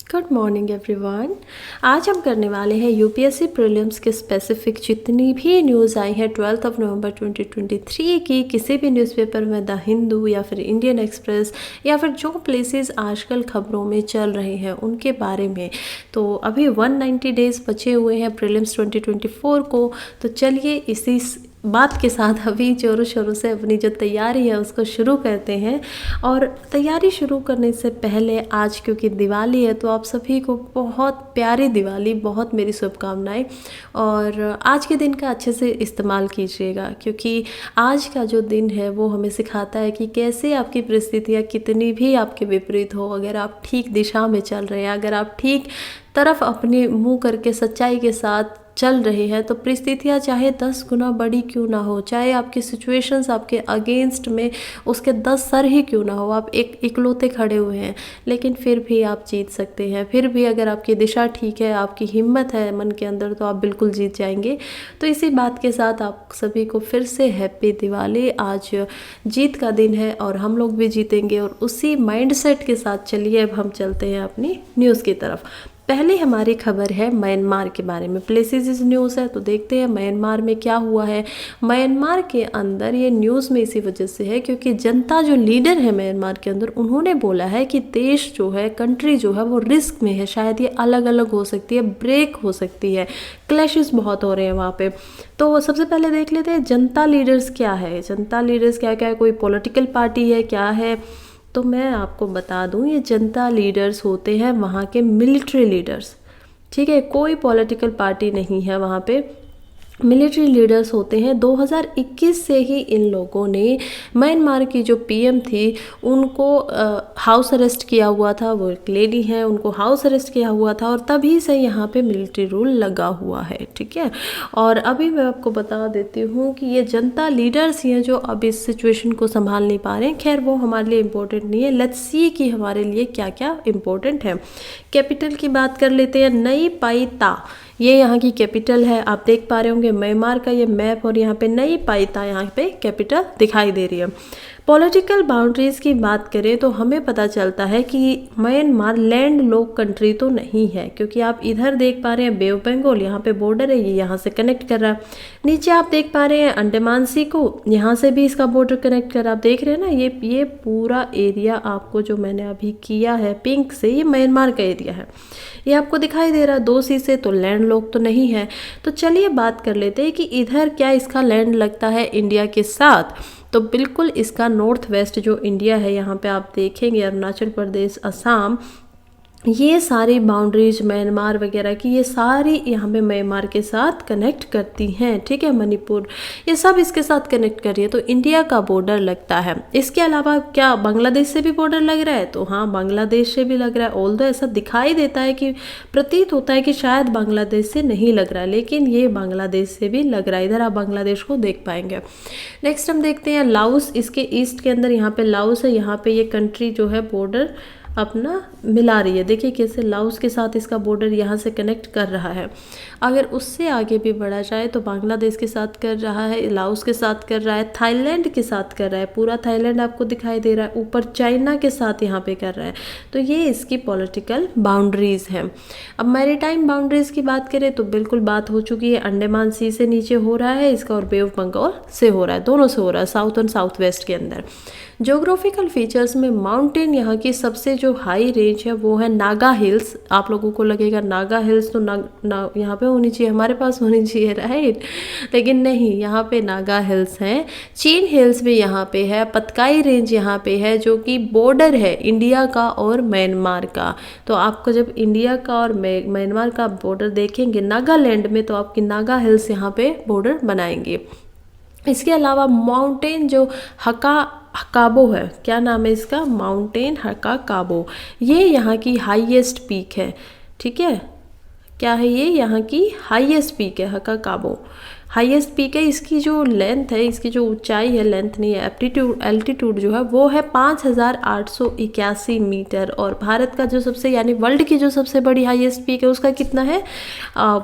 Good morning everyone. आज हम करने वाले हैं यूपीएससी प्रीलिम्स के स्पेसिफिक जितनी भी न्यूज़ आई है 12 नवंबर 2023 की किसी भी न्यूज़पेपर में, द हिंदू या फिर इंडियन एक्सप्रेस या फिर जो प्लेसेस आजकल खबरों में चल रहे हैं उनके बारे में। तो अभी 190 डेज़ बचे हुए हैं प्रीलिम्स 2024 को। तो चलिए इसी बात के साथ अभी जोरों शोरों से अपनी जो तैयारी है उसको शुरू करते हैं। और तैयारी शुरू करने से पहले आज क्योंकि दिवाली है तो आप सभी को बहुत प्यारी दिवाली, बहुत मेरी शुभकामनाएं। और आज के दिन का अच्छे से इस्तेमाल कीजिएगा क्योंकि आज का जो दिन है वो हमें सिखाता है कि कैसे आपकी परिस्थितियाँ कितनी भी आपके विपरीत हो, अगर आप ठीक दिशा में चल रहे हैं, अगर आप ठीक तरफ अपने मुँह करके सच्चाई के साथ चल रहे हैं तो परिस्थितियाँ चाहे 10 गुना बड़ी क्यों ना हो, चाहे आपकी सिचुएशंस आपके अगेंस्ट में उसके 10 सर ही क्यों ना हो, आप एक इकलौते खड़े हुए हैं लेकिन फिर भी आप जीत सकते हैं। फिर भी अगर आपकी दिशा ठीक है, आपकी हिम्मत है मन के अंदर, तो आप बिल्कुल जीत जाएंगे। तो इसी बात के साथ आप सभी को फिर से हैप्पी दिवाली। आज जीत का दिन है और हम लोग भी जीतेंगे। और उसी माइंडसेट के साथ चलिए अब हम चलते हैं अपनी न्यूज़ की तरफ। पहले हमारी खबर है म्यांमार के बारे में। प्लेसेस इस न्यूज़ है तो देखते हैं म्यांमार में क्या हुआ है। म्यांमार के अंदर ये न्यूज़ में इसी वजह से है क्योंकि जनता जो लीडर है म्यांमार के अंदर उन्होंने बोला है कि देश जो है, कंट्री जो है वो रिस्क में है, शायद ये अलग अलग हो सकती है, ब्रेक हो सकती है, क्लैशेस बहुत हो रहे हैं वहाँ पे। तो सबसे पहले देख लेते हैं जनता लीडर्स क्या है। जनता लीडर्स क्या क्या है, कोई पॉलिटिकल पार्टी है, क्या है? तो मैं आपको बता दूं ये जनता लीडर्स होते हैं वहाँ के मिलिट्री लीडर्स। ठीक है, कोई पॉलिटिकल पार्टी नहीं है वहाँ पे, मिलिट्री लीडर्स होते हैं। 2021 से ही इन लोगों ने म्यांमार की जो पीएम थी उनको हाउस अरेस्ट किया हुआ था। वो एक लेडी है, उनको हाउस अरेस्ट किया हुआ था और तभी से यहाँ पे मिलिट्री रूल लगा हुआ है। ठीक है, और अभी मैं आपको बता देती हूँ कि ये जनता लीडर्स ही हैं जो अब इस सिचुएशन को संभाल नहीं पा रहे हैं। खैर वो हमारे लिए इम्पोर्टेंट नहीं है, लेट्स सी कि हमारे लिए क्या क्या इम्पोर्टेंट है। कैपिटल की बात कर लेते हैं। नई पाई ता ये यहाँ की कैपिटल है। आप देख पा रहे होंगे म्यांमार का ये मैप और यहाँ पे नई पाई ता यहाँ पे कैपिटल दिखाई दे रही है। पॉलिटिकल बाउंड्रीज़ की बात करें तो हमें पता चलता है कि म्यांमार लैंड लॉक कंट्री तो नहीं है क्योंकि आप इधर देख पा रहे हैं बे ऑफ बंगाल, यहाँ पे बॉर्डर है, ये यहाँ से कनेक्ट कर रहा है। नीचे आप देख पा रहे हैं अंडमान सी को, यहाँ से भी इसका बॉर्डर कनेक्ट कर रहा है। आप देख रहे हैं ना, ये पूरा एरिया आपको जो मैंने अभी किया है पिंक से, ये म्यांमार का एरिया है, ये आपको दिखाई दे रहा है 2 सी से। तो लैंड लॉक तो नहीं है। तो चलिए बात कर लेते हैं कि इधर क्या इसका लैंड लगता है इंडिया के साथ। तो बिल्कुल इसका नॉर्थ वेस्ट जो इंडिया है, यहाँ पे आप देखेंगे अरुणाचल प्रदेश, असम, ये सारी बाउंड्रीज म्यांमार वगैरह की ये सारी यहाँ पे म्यांमार के साथ कनेक्ट करती हैं। ठीक है, मणिपुर, ये सब इसके साथ कनेक्ट कर रही है। तो इंडिया का बॉर्डर लगता है। इसके अलावा क्या बांग्लादेश से भी बॉर्डर लग रहा है? तो हाँ, बांग्लादेश से भी लग रहा है। ऑल्दो ऐसा दिखाई देता है कि प्रतीत होता है कि शायद बांग्लादेश से नहीं लग रहा है, लेकिन ये बांग्लादेश से भी लग रहा है। इधर आप बांग्लादेश को देख पाएंगे। नेक्स्ट हम देखते हैं लाओस। इसके ईस्ट के अंदर यहाँ पे लाओस है। यहाँ पे ये कंट्री जो है बॉर्डर अपना मिला रही है। देखिए कैसे लाओस के साथ इसका बॉर्डर यहाँ से कनेक्ट कर रहा है। अगर उससे आगे भी बढ़ा जाए तो बांग्लादेश के साथ कर रहा है, लाओस के साथ कर रहा है, थाईलैंड के साथ कर रहा है, पूरा थाईलैंड आपको दिखाई दे रहा है, ऊपर चाइना के साथ यहाँ पे कर रहा है। तो ये इसकी पॉलिटिकल बाउंड्रीज़ हैं। अब मैरीटाइम बाउंड्रीज़ की बात करें तो बिल्कुल बात हो चुकी है। अंडमान सी से नीचे हो रहा है इसका और बे ऑफ बंगाल से हो रहा है, दोनों से हो रहा है, साउथ और साउथ वेस्ट के अंदर। ज्योग्राफिकल फीचर्स में माउंटेन यहाँ की सबसे जो हाई रेंज है वो है नागा हिल्स। आप लोगों को लगेगा नागा हिल्स तो यहाँ पे होनी चाहिए, हमारे पास होनी चाहिए, राइट? लेकिन नहीं, यहाँ पे नागा हिल्स हैं। चीन हिल्स भी यहाँ पे है। पतकाई रेंज यहाँ पे है जो कि बॉर्डर है इंडिया का और म्यांमार का। तो आपको जब इंडिया का और म्यांमार का बॉर्डर देखेंगे नागालैंड में तो आपकी नागा हिल्स यहाँ पे बॉर्डर बनाएंगे। इसके अलावा माउंटेन जो हकाबो है, क्या नाम है इसका, माउंटेन हकाकाबो, ये यहाँ की हाईएस्ट पीक है। ठीक है, क्या है ये, यहाँ की हाईएस्ट पीक है हकाकाबो। हाईएस्ट पीक है। इसकी जो लेंथ है, इसकी जो ऊंचाई है, लेंथ नहीं है, एल्टीट्यूड जो है वो है 5881 मीटर। और भारत का जो सबसे यानी वर्ल्ड की जो सबसे बड़ी हाईएस्ट पीक है उसका कितना है,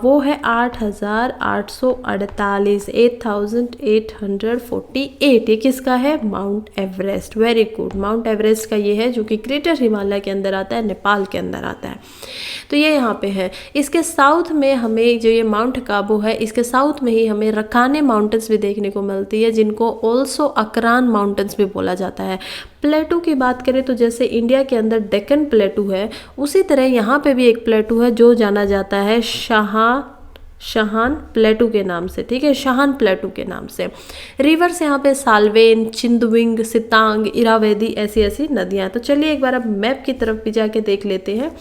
वो है 8848, 8848। ये किसका है, mount Everest. Very good, mount Everest का ये है जो कि ग्रेटर हिमालय के अंदर आता है, नेपाल के अंदर आता है। तो ये यहाँ पे है। इसके साउथ में हमें जो ये माउंट काबू है, इसके साउथ में ही हमें रखाने माउंटेन्स भी देखने को मिलती है, जिनको ऑल्सो अकरान माउंटेन्स भी बोला जाता है। प्लेटू की बात करें तो जैसे इंडिया के अंदर डेक्कन प्लेटू है, उसी तरह यहाँ पे भी एक प्लेटू है जो जाना जाता है शाहान प्लेटू के नाम से, ठीक है, शाहान प्लेटू के नाम से। रिवर्स यहाँ पे साल्वेन, चिंदविंग, सितांग, इरावदी, ऐसी ऐसी नदियाँ। तो चलिए एक बार अब मैप की तरफ भी जाके देख लेते हैं।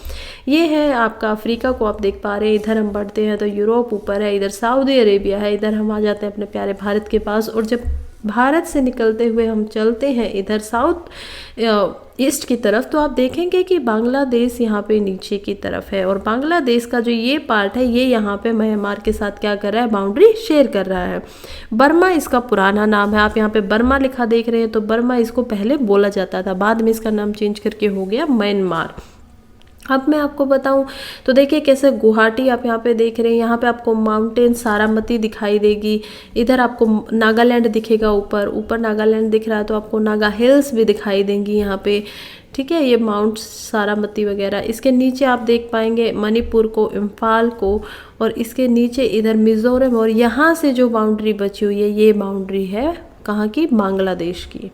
ये है आपका अफ्रीका को आप देख पा रहे हैं। इधर हम बढ़ते हैं तो यूरोप ऊपर है, इधर सऊदी अरेबिया है, इधर हम आ जाते हैं अपने प्यारे भारत के पास। और जब भारत से निकलते हुए हम चलते हैं इधर साउथ ईस्ट की तरफ, तो आप देखेंगे कि बांग्लादेश यहाँ पे नीचे की तरफ है। और बांग्लादेश का जो ये पार्ट है, ये यहाँ पे म्यांमार के साथ क्या कर रहा है, बाउंड्री शेयर कर रहा है। बर्मा इसका पुराना नाम है। आप यहाँ पे बर्मा लिखा देख रहे हैं, तो बर्मा इसको पहले बोला जाता था, बाद में इसका नाम चेंज करके हो गया म्यांमार। अब मैं आपको बताऊं तो देखिए कैसे गुवाहाटी आप यहाँ पे देख रहे हैं, यहाँ पे आपको माउंटेन सारामती दिखाई देगी। इधर आपको नागालैंड दिखेगा, ऊपर नागालैंड दिख रहा है, तो आपको नागा हिल्स भी दिखाई देंगी यहाँ पे, ठीक है, ये माउंट सारामती वगैरह। इसके नीचे आप देख पाएंगे मणिपुर को, इम्फाल को, और इसके नीचे इधर मिजोरम। और यहाँ से जो बाउंड्री बची हुई है, ये बाउंड्री है कहाँ की, बांग्लादेश की।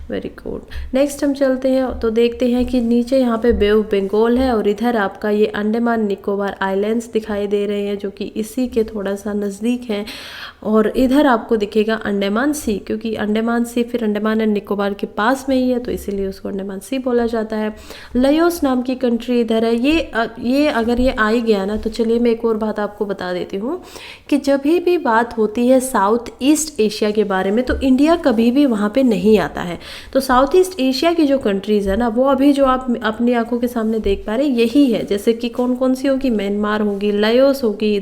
Very good. नेक्स्ट हम चलते हैं तो देखते हैं कि नीचे यहाँ पे बे ऑफ बंगाल है, और इधर आपका ये अंडमान निकोबार आइलैंड्स दिखाई दे रहे हैं जो कि इसी के थोड़ा सा नज़दीक हैं। और इधर आपको दिखेगा अंडमान सी, क्योंकि अंडमान सी फिर अंडमान एंड निकोबार के पास में ही है, तो इसीलिए उसको अंडमान सी बोला जाता है। लाओस नाम की कंट्री इधर है। ये अगर ये आ ही गया ना, तो चलिए मैं एक और बात आपको बता देती हूँ कि जब भी बात होती है साउथ ईस्ट एशिया के बारे में, तो इंडिया कभी भी वहाँ पे नहीं आता है। तो साउथ ईस्ट एशिया की जो कंट्रीज़ है ना, वो अभी जो आप अपनी आंखों के सामने देख पा रहे हैं यही है। जैसे कि कौन कौन सी होगी, म्यांमार होगी, लाओस होगी,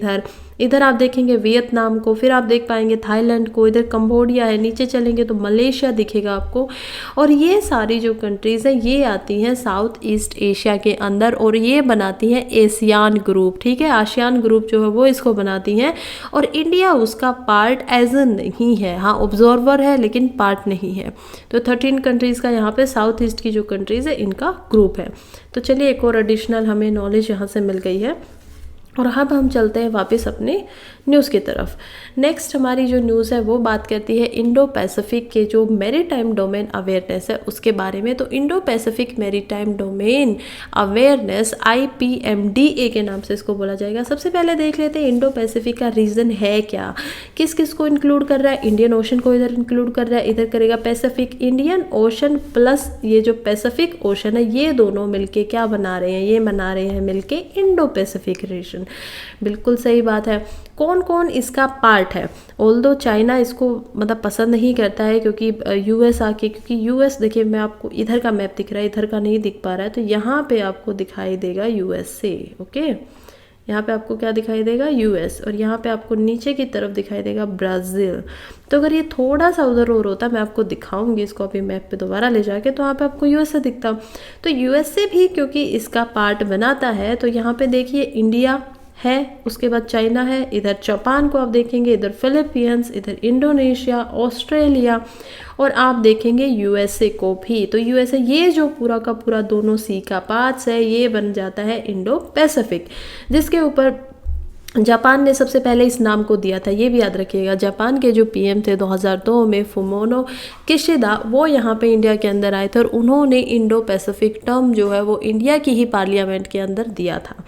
इधर आप देखेंगे वियतनाम को, फिर आप देख पाएंगे थाईलैंड को, इधर कंबोडिया है, नीचे चलेंगे तो मलेशिया दिखेगा आपको। और ये सारी जो कंट्रीज़ हैं ये आती हैं साउथ ईस्ट एशिया के अंदर, और ये बनाती हैं एशियान ग्रुप, ठीक है, आसियान ग्रुप जो है वो इसको बनाती हैं। और इंडिया उसका पार्ट एज नहीं है, हाँ ऑब्जर्वर है लेकिन पार्ट नहीं है। तो 13 कंट्रीज़ का यहाँ पे साउथ ईस्ट की जो कंट्रीज़ है इनका ग्रुप है। तो चलिए एक और एडिशनल हमें नॉलेज यहाँ से मिल गई है। और अब हम चलते हैं वापस अपने न्यूज़ की तरफ। नेक्स्ट हमारी जो न्यूज़ है वो बात करती है इंडो पैसिफिक के जो मैरीटाइम डोमेन अवेयरनेस है उसके बारे में। तो Indo Pacific maritime domain awareness IPMDA के नाम से इसको बोला जाएगा। सबसे पहले देख लेते हैं इंडो पैसिफिक का रीजन है क्या, किस किस को इंक्लूड कर रहा है। इंडियन ओशन को इधर इंक्लूड कर रहा है, इधर करेगा पैसिफिक। इंडियन ओशन प्लस ये जो पैसिफिक ओशन है, ये दोनों मिलके क्या बना रहे हैं, ये बना रहे हैं मिलके इंडो पैसिफिक रीजन। बिल्कुल सही बात है। कौन कौन इसका पार्ट है, ऑल्दो चाइना इसको मतलब पसंद नहीं करता है, क्योंकि US आके, क्योंकि US देखिए मैं आपको इधर का मैप दिख रहा है, इधर का नहीं दिख पा रहा है, तो यहाँ पे आपको दिखाई देगा USA, ओके, यहाँ पे आपको क्या दिखाई देगा, US, और यहाँ पे आपको नीचे की तरफ दिखाई देगा ब्राज़ील। तो अगर ये थोड़ा सा उधर और होता, मैं आपको दिखाऊंगी इसको अभी मैप पे दोबारा ले जाके, तो यहाँ पे आपको USA दिखता। तो USA भी क्योंकि इसका पार्ट बनाता है, तो यहाँ पे देखिए इंडिया है, उसके बाद चाइना है, इधर जापान को आप देखेंगे, इधर फिलीपींस, इधर इंडोनेशिया, ऑस्ट्रेलिया, और आप देखेंगे USA को भी। तो USA ये जो पूरा का पूरा दोनों सी का पार्ट्स है, ये बन जाता है इंडो पैसिफिक, जिसके ऊपर जापान ने सबसे पहले इस नाम को दिया था। ये भी याद रखिएगा, जापान के जो PM थे 2002 में फुमोनो किशिदा, वो यहाँ पे इंडिया के अंदर आए थे, और उन्होंने इंडो पैसिफिक टर्म जो है वो इंडिया की ही पार्लियामेंट के अंदर दिया था।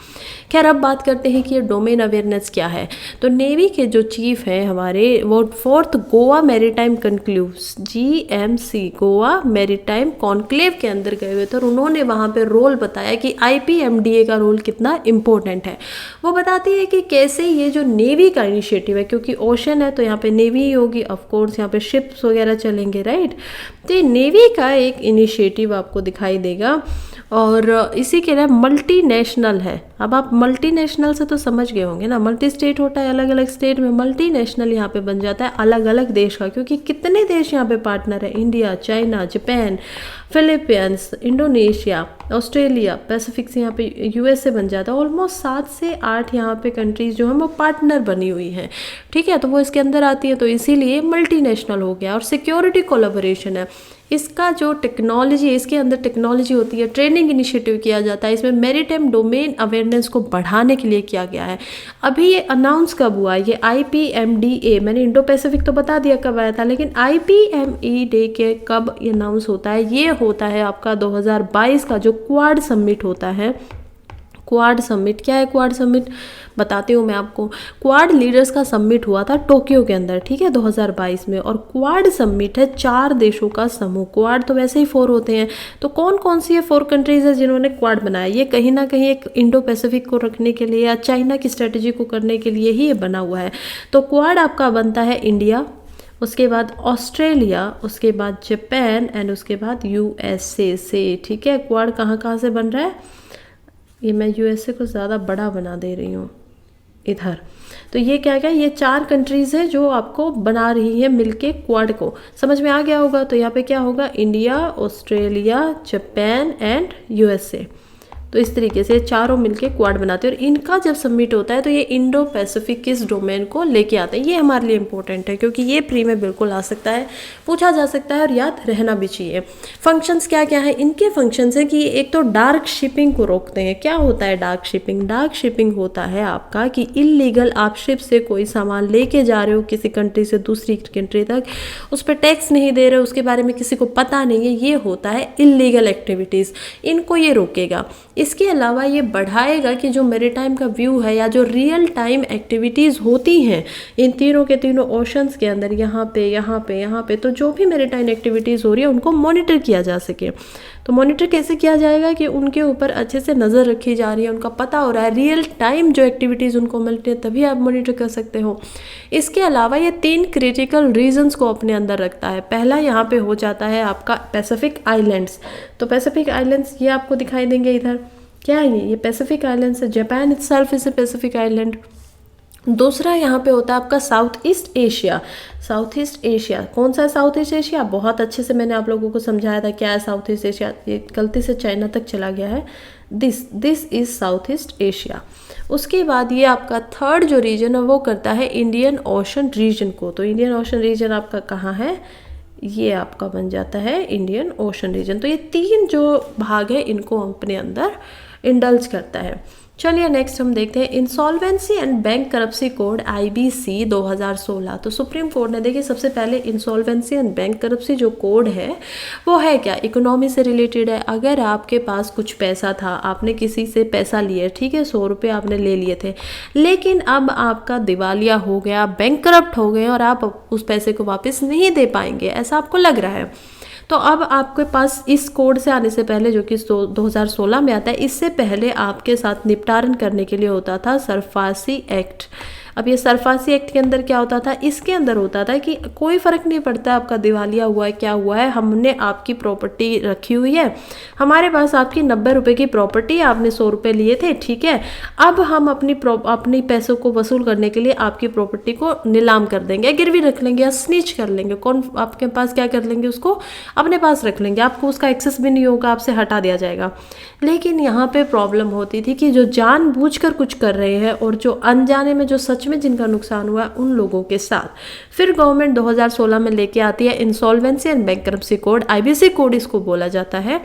खैर अब बात करते हैं कि ये डोमेन अवेयरनेस क्या है। तो नेवी के जो चीफ हैं हमारे, वो 4th Goa maritime conclave GMC Goa maritime conclave के अंदर गए हुए थे, और उन्होंने वहाँ पे रोल बताया कि IPMDA का रोल कितना इम्पोर्टेंट है। वो बताती है कि कैसे ये जो नेवी का इनिशिएटिव है, क्योंकि ओशन है तो यहाँ पे नेवी ही होगी, ऑफ कोर्स यहाँ पे शिप्स वगैरह चलेंगे, राइट। तो ये नेवी का एक इनिशिएटिव आपको दिखाई देगा, और इसी के लिए मल्टीनेशनल है। अब आप मल्टीनेशनल से तो समझ गए होंगे ना, मल्टी स्टेट होता है, अलग अलग स्टेट में, मल्टीनेशनल यहाँ पे बन जाता है अलग अलग देश का, क्योंकि कितने देश यहाँ पे पार्टनर है, India, China, Japan, Philippines, Indonesia, Australia, Pacific से यहाँ पे यूएसए बन जाता है। ऑलमोस्ट 7 से 8 यहाँ पे कंट्रीज जो हैं वो पार्टनर बनी हुई हैं, ठीक है, तो वो इसके अंदर आती है, तो इसीलिए मल्टीनेशनल हो गया। और सिक्योरिटी कोलैबोरेशन है, इसका जो टेक्नोलॉजी है, इसके अंदर टेक्नोलॉजी होती है, ट्रेनिंग इनिशिएटिव किया जाता है, इसमें मैरीटाइम डोमेन अवेयरनेस को बढ़ाने के लिए किया गया है। अभी ये अनाउंस कब हुआ, ये IPMDA, मैंने इंडो पैसिफिक तो बता दिया कब आया था, लेकिन IPMEDA के कब अनाउंस होता है, ये होता है आपका 2022 का जो क्वाड समिट होता है। क्वाड समिट क्या है, क्वाड समिट बताती हूँ मैं आपको। क्वाड लीडर्स का समिट हुआ था टोक्यो के अंदर, ठीक है, 2022 में। और क्वाड समिट है 4 देशों का समूह। क्वाड तो वैसे ही 4 होते हैं, तो कौन कौन सी ये 4 कंट्रीज है जिन्होंने क्वाड बनाया, ये कहीं ना कहीं एक इंडो पैसिफिक को रखने के लिए या चाइना की स्ट्रेटेजी को करने के लिए ही ये बना हुआ है। तो क्वाड आपका बनता है इंडिया, उसके बाद ऑस्ट्रेलिया, उसके बाद जापान एंड उसके बाद USA से, ठीक है। क्वाड कहाँ कहाँ से बन रहा है, ये मैं USA को ज़्यादा बड़ा बना दे रही हूँ इधर। तो ये क्या क्या, ये 4 कंट्रीज़ है जो आपको बना रही है मिलके क्वाड को, समझ में आ गया होगा। तो यहाँ पे क्या होगा, India, Australia, Japan and USA। तो इस तरीके से चारों मिलके क्वाड बनाते हैं, और इनका जब सबमिट होता है तो ये इंडो पैसिफिक किस डोमेन को लेके आते हैं। ये हमारे लिए इंपॉर्टेंट है, क्योंकि ये प्री में बिल्कुल आ सकता है, पूछा जा सकता है, और याद रहना भी चाहिए। फंक्शंस क्या क्या है, इनके फंक्शंस है कि एक तो डार्क शिपिंग को रोकते हैं। क्या होता है डार्क शिपिंग, डार्क शिपिंग होता है आपका कि इलीगल आप शिप से कोई सामान लेके जा रहे हो किसी कंट्री से दूसरी कंट्री तक, उस पर टैक्स नहीं दे रहे हो, उसके बारे में किसी को पता नहीं है, ये होता है इलीगल एक्टिविटीज़, इनको ये रोकेगा। इसके अलावा ये बढ़ाएगा कि जो मैरीटाइम का व्यू है या जो रियल टाइम एक्टिविटीज़ होती हैं इन तीनों के तीनों ओशंस के अंदर, यहाँ पे यहाँ पे यहाँ पे, तो जो भी मैरीटाइम एक्टिविटीज़ हो रही है उनको मॉनिटर किया जा सके। तो मॉनिटर कैसे किया जाएगा कि उनके ऊपर अच्छे से नज़र रखी जा रही है, उनका पता हो रहा है, रियल टाइम जो एक्टिविटीज़ उनको मिलती है, तभी आप मॉनिटर कर सकते हो। इसके अलावा ये 3 क्रिटिकल रीजन्स को अपने अंदर रखता है। पहला यहाँ पे हो जाता है आपका पैसिफिक आइलैंड्स। तो पैसिफिक आइलैंड्स ये आपको दिखाई देंगे इधर, क्या है ये पैसिफिक आइलैंड्स है। Japan itself is a Pacific island. दूसरा यहाँ पे होता है आपका south east Asia. South east Asia कौन सा है, साउथ ईस्ट एशिया बहुत अच्छे से मैंने आप लोगों को समझाया था क्या है साउथ ईस्ट एशिया, ये गलती से चाइना तक चला गया है। This is south east Asia. उसके बाद ये आपका थर्ड जो रीजन है वो करता है इंडियन ओशन रीजन को। तो इंडियन ओशन रीजन आपका कहाँ है, ये आपका बन जाता है इंडियन ओशन रीजन। तो ये 3 जो भाग है इनको अपने अंदर इंडल्ज करता है। चलिए नेक्स्ट हम देखते हैं insolvency and bank करप्सी code IBC 2016। तो सुप्रीम कोर्ट ने देखिए सबसे पहले इंसॉल्वेंसी एंड बैंक करप्सी जो कोड है वो है क्या, इकोनॉमी से रिलेटेड है। अगर आपके पास कुछ पैसा था, आपने किसी से पैसा लिया, ठीक है, 100 रुपये आपने ले लिए थे, लेकिन अब आपका दिवालिया हो गया, बैंक करप्ट हो गए और आप उस पैसे को वापस नहीं दे पाएंगे, ऐसा आपको लग रहा है, तो अब आपके पास इस कोड से आने से पहले जो कि 2016 में आता है, इससे पहले आपके साथ निपटारण करने के लिए होता था सरफासी एक्ट। अब ये सरफासी एक्ट के अंदर क्या होता था, इसके अंदर होता था कि कोई फ़र्क नहीं पड़ता आपका दिवालिया हुआ है क्या हुआ है, हमने आपकी प्रॉपर्टी रखी हुई है, हमारे पास आपकी 90 रुपये की प्रॉपर्टी, आपने 100 रुपये लिए थे, ठीक है, अब हम अपनी पैसों को वसूल करने के लिए आपकी प्रॉपर्टी को नीलाम कर देंगे, गिरवी रख लेंगे या स्नीच कर लेंगे, कौन आपके पास क्या कर लेंगे, उसको अपने पास रख लेंगे, आपको उसका एक्सेस भी नहीं होगा, आपसे हटा दिया जाएगा। लेकिन यहाँ पे प्रॉब्लम होती थी कि जो जानबूझकर कुछ कर रहे हैं और जो अनजाने में जो सच में जिनका नुकसान हुआ उन लोगों के साथ फिर गवर्नमेंट 2016 में लेके आती है insolvency and bankruptcy code, IBC code इसको बोला जाता है।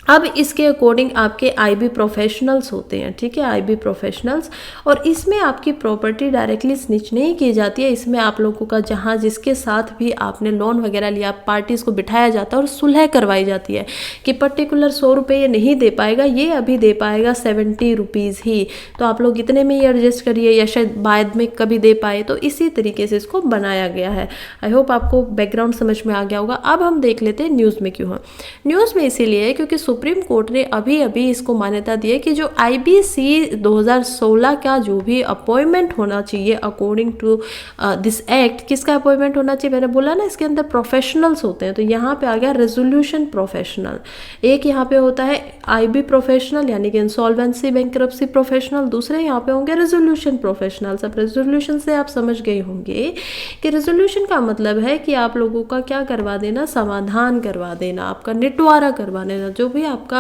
अब इसके अकॉर्डिंग आपके IB प्रोफेशनल्स होते हैं, ठीक है, IB प्रोफेशनल्स, और इसमें आपकी प्रॉपर्टी डायरेक्टली स्निच नहीं की जाती है, इसमें आप लोगों का जहाँ जिसके साथ भी आपने लोन वगैरह लिया पार्टीज़ को बिठाया जाता है और सुलह करवाई जाती है कि पर्टिकुलर 100 रुपये ये नहीं दे पाएगा, ये अभी दे पाएगा 70 रुपीज़ ही, तो आप लोग इतने में ही एडजस्ट करिए या शायद बाद में कभी दे पाए। तो इसी तरीके से इसको बनाया गया है। आई होप आपको बैकग्राउंड समझ में आ गया होगा। अब हम देख लेते हैं न्यूज़ में क्यों है। न्यूज़ में इसीलिए है क्योंकि सुप्रीम कोर्ट ने अभी अभी इसको मान्यता दी है कि जो IBC 2016 का जो भी अपॉइंटमेंट होना चाहिए अकॉर्डिंग टू दिस एक्ट, किसका अपॉइंटमेंट होना चाहिए, मैंने बोला ना इसके अंदर प्रोफेशनल्स होते हैं, तो यहाँ पे आ गया रेजोल्यूशन प्रोफेशनल। एक यहाँ पे होता है IB प्रोफेशनल यानी कि इंसॉल्वेंसी बैंक्रप्सी प्रोफेशनल, दूसरे यहाँ पे होंगे रेजोल्यूशन प्रोफेशनल। सब रेजोल्यूशन से आप समझ गए होंगे कि रेजोल्यूशन का मतलब है कि आप लोगों का क्या करवा देना, समाधान करवा देना, आपका निटवारा करवा देना, जो भी आपका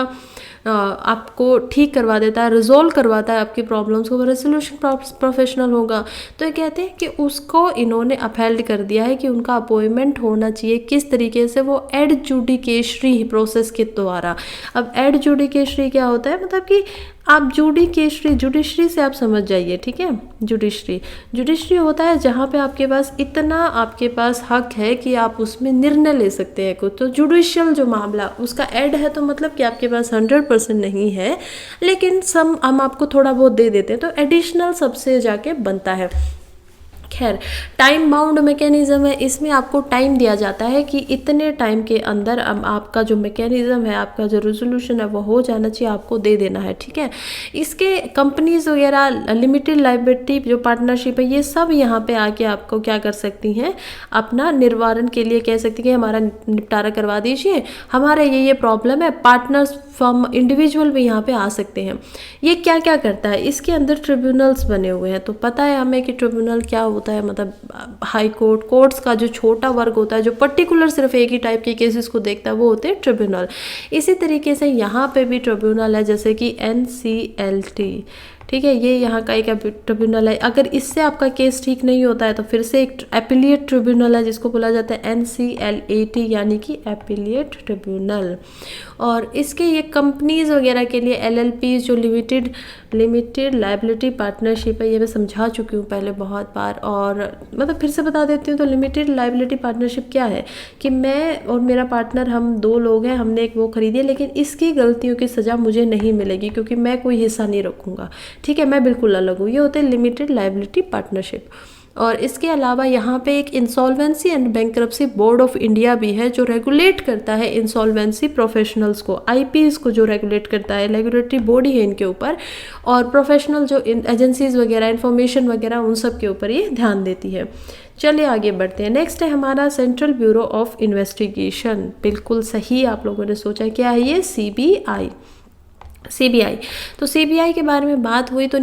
आपको ठीक करवा देता है, रिजोल्व करवाता है आपकी प्रॉब्लम्स को, वो रेजोल्यूशन प्रोफेशनल होगा। तो ये कहते हैं कि उसको इन्होंने अपहेल्ड कर दिया है कि उनका अपॉइंटमेंट होना चाहिए किस तरीके से, वो एडजुडिकेशरी प्रोसेस के द्वारा। अब एडजुडिकेशरी क्या होता है, मतलब कि आप जुडिशरी से आप समझ जाइए, ठीक है। जुडिशरी होता है जहाँ पे आपके पास इतना आपके पास हक है कि आप उसमें निर्णय ले सकते हैं कुछ। तो जुडिशियल जो मामला उसका ऐड है, तो मतलब कि आपके पास 100% नहीं है, लेकिन हम आपको थोड़ा बहुत दे देते हैं, तो एडिशनल सबसे जाके बनता है। खैर, टाइम बाउंड मैकेनिज्म है, इसमें आपको टाइम दिया जाता है कि इतने टाइम के अंदर आपका जो मैकेनिज्म है, आपका जो रेजोल्यूशन है वो हो जाना चाहिए, आपको दे देना है, ठीक है। इसके कंपनीज वगैरह, लिमिटेड लाइबिलिटी जो पार्टनरशिप है, ये सब यहाँ पे आके आपको क्या कर सकती हैं, अपना निवारण के लिए कह सकती हैं हमारा निपटारा करवा दीजिए, हमारा ये प्रॉब्लम है। पार्टनर्स फ्रॉम इंडिविजुअल भी यहाँ पे आ सकते हैं। ये क्या क्या करता है, इसके अंदर ट्रिब्यूनल्स बने हुए हैं, तो पता है हमें कि ट्रिब्यूनल क्या होता है, मतलब हाई कोर्ट, कोर्ट्स का जो छोटा वर्ग होता है, जो पर्टिकुलर सिर्फ एक ही टाइप के केसेस को देखता है, वो होते हैं ट्रिब्यूनल। इसी तरीके से यहाँ पे भी ट्रिब्यूनल है, जैसे कि NCLT, ठीक है, ये यहाँ का एक ट्रिब्यूनल है। अगर इससे आपका केस ठीक नहीं होता है तो फिर से एक एपिलिएट ट्रिब्यूनल है जिसको बोला जाता है NCLAT, यानी कि एपिलिएट ट्रिब्यूनल। और इसके ये कंपनीज वगैरह के लिए LLPs जो लिमिटेड लाइबिलिटी पार्टनरशिप है, ये मैं समझा चुकी हूँ पहले बहुत बार, और मतलब फिर से बता देती हूँ। तो लिमिटेड लाइबिलिटी पार्टनरशिप क्या है कि मैं और मेरा पार्टनर, हम दो लोग हैं, हमने एक वो खरीदी है, लेकिन इसकी गलतियों की सज़ा मुझे नहीं मिलेगी क्योंकि मैं कोई हिस्सा नहीं रखूँगा, ठीक है, मैं बिल्कुल अलग हूँ। ये होते हैं लिमिटेड लाइबिलिटी पार्टनरशिप। और इसके अलावा यहाँ पे एक insolvency and bankruptcy board of India भी है जो रेगुलेट करता है इंसॉल्वेंसी प्रोफेशनल्स को, IPs को जो रेगुलेट करता है, रेगुलेटरी बॉडी है इनके ऊपर, और प्रोफेशनल जो एजेंसीज वगैरह, इंफॉर्मेशन वगैरह, उन सब के ऊपर ये ध्यान देती है। चलिए आगे बढ़ते हैं। नेक्स्ट है हमारा सेंट्रल ब्यूरो ऑफ इन्वेस्टिगेशन। बिल्कुल सही आप लोगों ने सोचा, क्या है ये, CBI। तो CBI के बारे में बात हुई तो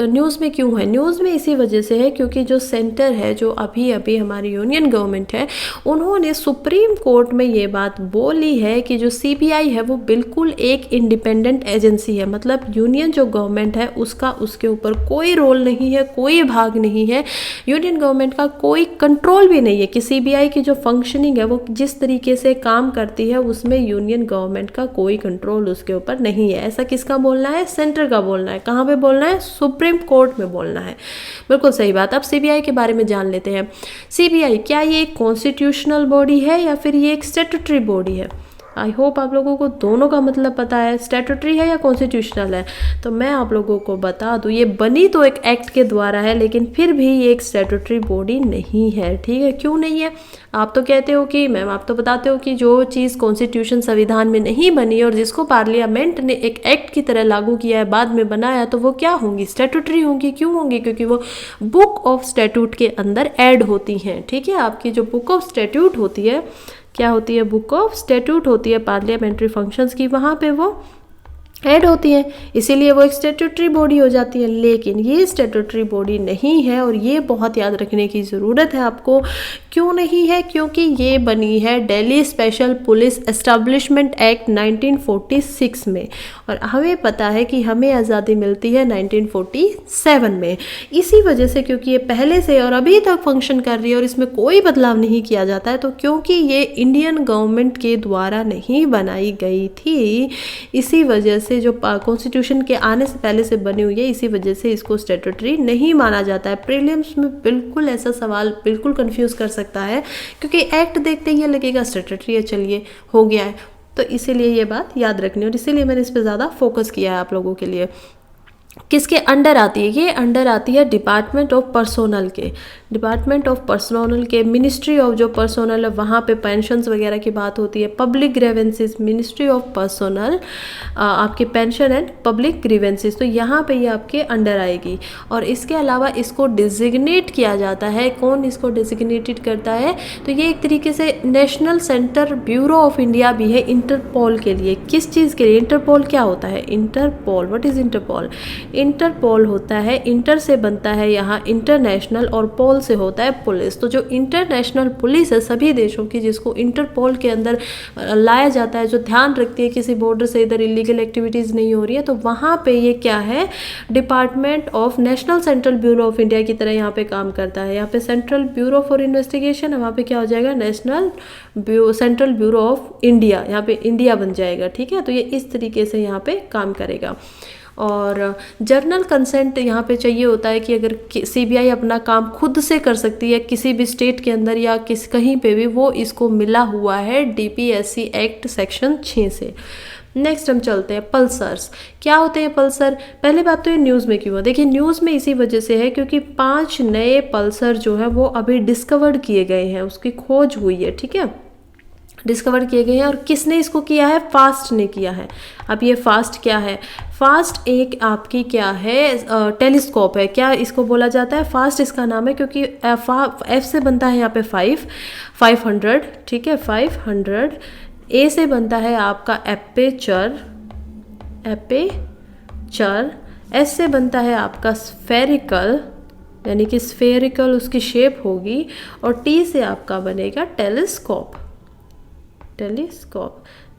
न्यूज़ में क्यों है, न्यूज़ में इसी वजह से है क्योंकि जो सेंटर है, जो अभी अभी हमारी यूनियन गवर्नमेंट है, उन्होंने सुप्रीम कोर्ट में ये बात बोली है कि जो CBI है वो बिल्कुल एक इंडिपेंडेंट एजेंसी है। मतलब यूनियन जो गवर्नमेंट है उसका उसके ऊपर कोई रोल नहीं है, कोई भाग नहीं है, यूनियन गवर्नमेंट का कोई कंट्रोल भी नहीं है कि CBI की जो फंक्शनिंग है, वो जिस तरीके से काम करती है, उसमें यूनियन गवर्नमेंट का कोई कंट्रोल उसके ऊपर नहीं है। ऐसा किसका बोलना है, सेंटर का बोलना है। कहाँ पे बोलना है, सुप्रीम कोर्ट में बोलना है। बिल्कुल सही बात। अब CBI के बारे में जान लेते हैं। CBI क्या ये एक कॉन्स्टिट्यूशनल बॉडी है या फिर ये एक स्टैट्यूटरी बॉडी है? आई होप आप लोगों को दोनों का मतलब पता है, स्टैट्यूटरी है या कॉन्स्टिट्यूशनल है। तो मैं आप लोगों को बता दूं, ये बनी तो एक एक्ट के द्वारा है, लेकिन फिर भी ये एक स्टैट्यूटरी बॉडी नहीं है, ठीक है। क्यों नहीं है? आप तो कहते हो कि मैम, आप तो बताते हो कि जो चीज़ कॉन्स्टिट्यूशन संविधान में नहीं बनी और जिसको पार्लियामेंट ने एक एक्ट की तरह लागू किया है, बाद में बनाया, तो वो क्या होंगी, स्टैट्यूटरी होंगी। क्यों होंगी? क्योंकि वो बुक ऑफ स्टैट्यूट के अंदर ऐड होती हैं, ठीक है। आपकी जो बुक ऑफ स्टैट्यूट होती है, क्या होती है, बुक ऑफ स्टैट्यूट होती है पार्लियामेंट्री फंक्शंस की, वहाँ पे वो ऐड होती हैं, इसीलिए वो एक स्टैट्यूटरी बॉडी हो जाती है। लेकिन ये स्टैट्यूटरी बॉडी नहीं है, और ये बहुत याद रखने की ज़रूरत है आपको। क्यों नहीं है? क्योंकि ये बनी है Delhi special police establishment act 1946 में, और हमें पता है कि हमें आज़ादी मिलती है 1947 में। इसी वजह से, क्योंकि ये पहले से और अभी तक फंक्शन कर रही है और इसमें कोई बदलाव नहीं किया जाता है, तो क्योंकि ये इंडियन गवर्नमेंट के द्वारा नहीं बनाई गई थी, इसी वजह से जो कॉन्स्टिट्यूशन के आने से पहले से बनी हुई है, इसी वजह से इसको स्टैट्यूटरी नहीं माना जाता है। प्रीलिम्स में बिल्कुल ऐसा सवाल बिल्कुल कंफ्यूज कर सकता है, क्योंकि एक्ट देखते ही लगेगा स्टैट्यूटरी है, चलिए हो गया है। तो इसीलिए ये बात याद रखनी, और इसीलिए मैंने इस पर ज़्यादा फोकस किया है आप लोगों के लिए। किसके अंडर आती है? ये अंडर आती है डिपार्टमेंट ऑफ पर्सोनल के, डिपार्टमेंट ऑफ पर्सनल के मिनिस्ट्री ऑफ जो पर्सनल है वहाँ पे पेंशन्स वगैरह की बात होती है। Public grievances ministry of personal आपके पेंशन एंड पब्लिक ग्रीवेंसेस, तो यहाँ पे ये आपके अंडर आएगी। और इसके अलावा इसको डिजिग्नेट किया जाता है, कौन इसको डिजिग्नेटेड करता है, तो ये एक तरीके से national centre bureau of India भी है इंटरपोल के लिए। किस चीज़ के लिए? इंटरपोल क्या होता है? Interpol, what is Interpol? Interpol होता है, इंटर से बनता है यहाँ इंटरनेशनल और पोल से होता है पुलिस। तो जो इंटरनेशनल पुलिस है सभी देशों की, जिसको इंटरपोल के अंदर लाया जाता है, जो ध्यान रखती है किसी बॉर्डर से इधर इलीगल एक्टिविटीज़ नहीं हो रही है, तो वहाँ पे ये क्या है, department of national central bureau of India की तरह यहाँ पे काम करता है। यहाँ पे सेंट्रल ब्यूरो फॉर इन्वेस्टिगेशन है, वहाँ पे क्या हो जाएगा, national central bureau of India, यहाँ पे इंडिया बन जाएगा। ठीक है, तो ये इस तरीके से यहाँ पे काम करेगा। और जर्नल कंसेंट यहाँ पे चाहिए होता है कि अगर सीबीआई अपना काम खुद से कर सकती है किसी भी स्टेट के अंदर या कहीं पे भी, वो इसको मिला हुआ है डीपीएससी एक्ट सेक्शन 6 से। नेक्स्ट हम चलते हैं पल्सर्स। क्या होते हैं पल्सर? पहली बात तो ये न्यूज़ में क्यों है, देखिए न्यूज़ में इसी वजह से है क्योंकि 5 नए पल्सर जो है वो अभी डिस्कवर्ड किए गए हैं, उसकी खोज हुई है। ठीक है, डिस्कवर किए गए हैं। और किसने इसको किया है? फास्ट ने किया है। अब ये फास्ट क्या है? फास्ट एक आपकी क्या है, टेलीस्कोप है। क्या इसको बोला जाता है? फास्ट इसका नाम है क्योंकि एफ से बनता है यहाँ पे 500, ठीक है, 500। ए से बनता है आपका एपेचर, एस से बनता है आपका स्फेरिकल, यानी कि स्फेरिकल उसकी शेप होगी, और टी से आपका बनेगा टेलीस्कोप।